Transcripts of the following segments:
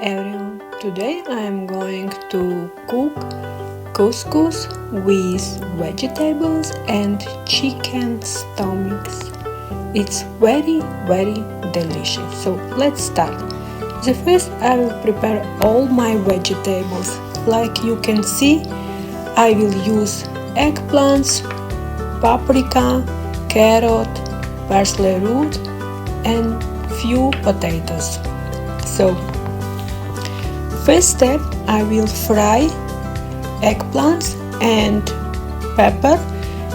everyone, today I am going to cook couscous with vegetables and chicken stomachs. It's very delicious. So let's start. The first I will prepare all my vegetables. Like you can see, I will use eggplants, paprika, carrot, parsley root and few potatoes. So first step, I will fry eggplants and pepper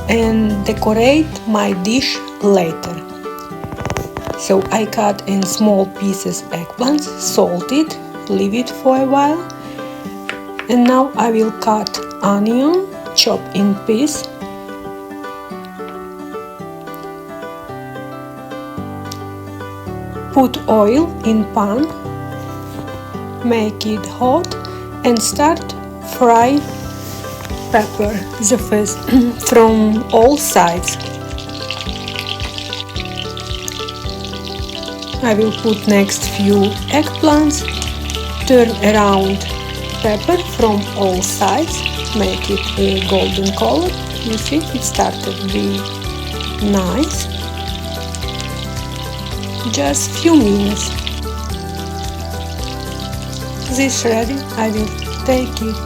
and decorate my dish later. So I cut in small pieces eggplants, salt it, leave it for a while. And now I will cut onion, chop in pieces. Put oil in pan, make it hot and start fry pepper the first from all sides. I will put next few eggplants, turn around pepper from all sides, make it a golden color. You see it started to be nice. Just few minutes. This ready, I will take it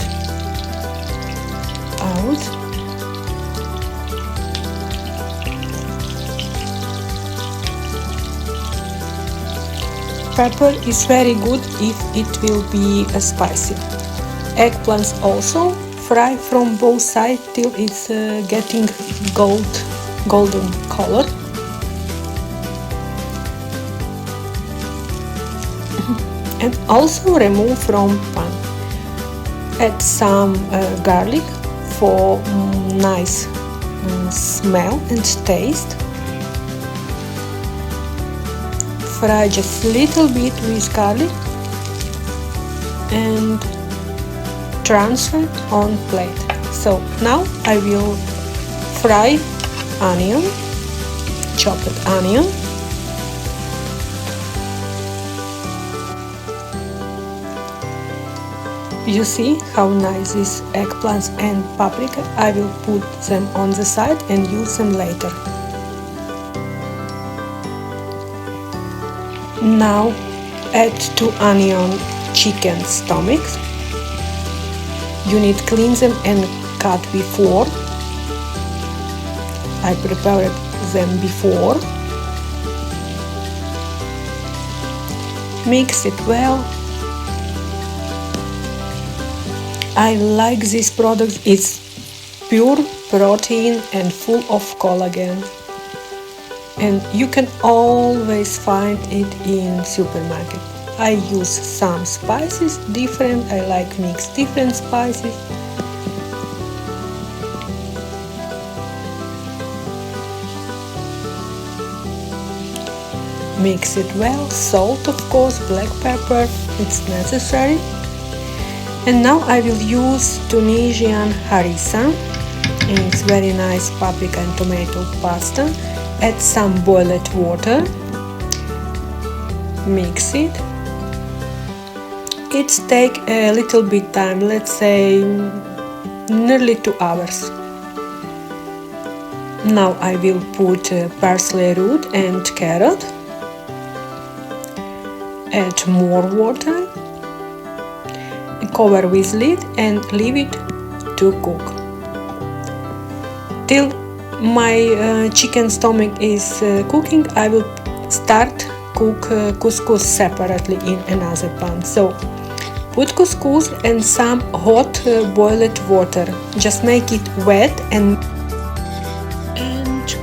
out. Pepper is very good if it will be spicy. Eggplants also fry from both sides till it's getting golden color. And also remove from pan. Add some garlic for nice smell and taste. Fry just a little bit with garlic and transfer on plate. So now I will fry onion, chopped onion. You see how nice these eggplants and paprika. I will put them on the side and use them later. Now add to onion chicken stomachs. You need to clean them and cut before. I prepared them before. Mix it well. I like this product, it's pure protein and full of collagen. And you can always find it in supermarket. I use some spices, different, I like mix different spices. Mix it well, salt of course, black pepper, it's necessary. And now I will use Tunisian harissa. It's very nice paprika and tomato pasta. Add some boiled water. Mix it. It takes a little bit time, let's say nearly 2 hours. Now I will put parsley root and carrot. Add more water. Cover with lid and leave it to cook. Till my chicken stomach is cooking, I will start cook couscous separately in another pan. So put couscous and some hot boiled water. Just make it wet and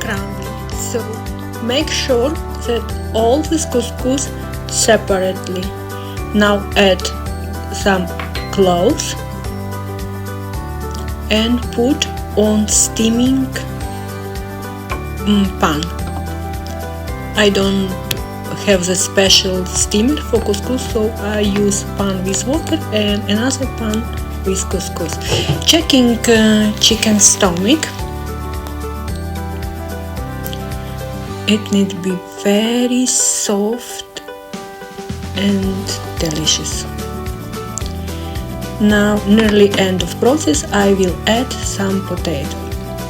crumbly. So make sure that all this couscous separately. Now add some cloves and put on steaming pan. I don't have the special steamer for couscous, so I use pan with water and another pan with couscous. Checking chicken stomach. It needs to be very soft and delicious. Now, nearly end of process, I will add some potato.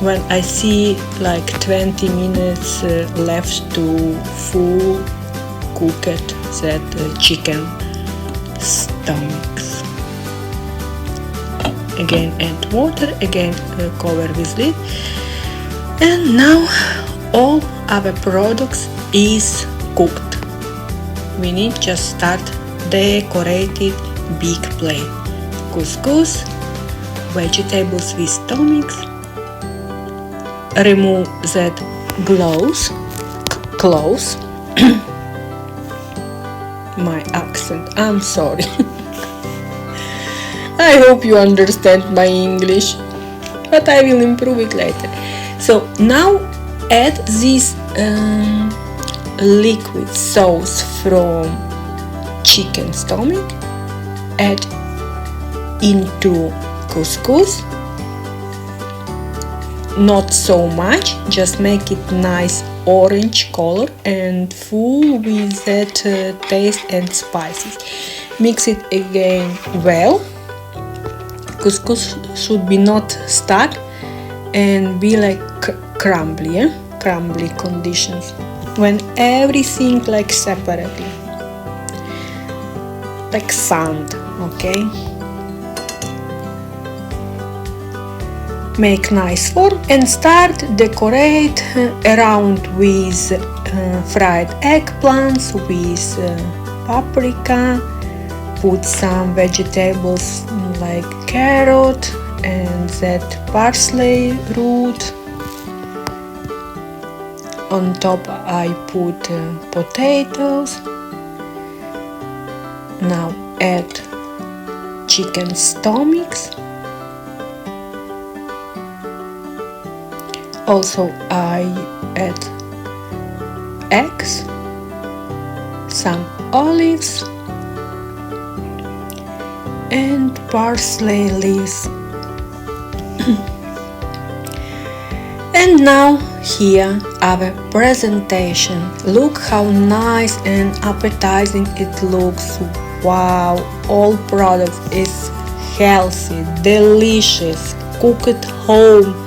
When I see like 20 minutes left to full cooked that chicken stomachs. Again add water, again cover with lid, and now all our products is cooked. We need just start decorated big plate. Couscous, vegetables with stomachs. Remove that cloves. My accent, I'm sorry. I hope you understand my English, but I will improve it later. So now add this liquid sauce from chicken stomach, add into couscous. Not so much, just make it nice orange color and full with that taste and spices. Mix it again well. Couscous should be not stuck and be like crumbly, crumbly conditions. When everything like separately, like sand, okay? Make nice form and start decorate around with fried eggplants, with paprika. Put some vegetables like carrot and that parsley root. On top I put potatoes. Now add chicken stomachs. Also I add eggs, some olives and parsley leaves. And now here our presentation. Look how nice and appetizing it looks. Wow, all products is healthy, delicious, cooked at home.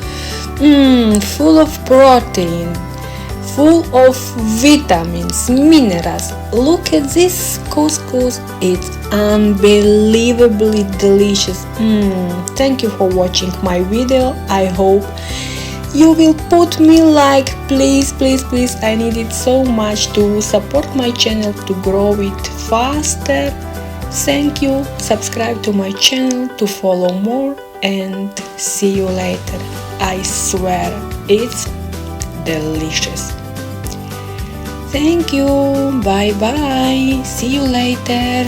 Full of protein, full of vitamins, minerals. Look at this couscous, it's unbelievably delicious. Thank you for watching my video. I hope you will put me like, please, please, please. I need it so much to support my channel to grow it faster. Thank you. Subscribe to my channel to follow more and see you later. I swear it's delicious. Thank you. Bye bye. See you later.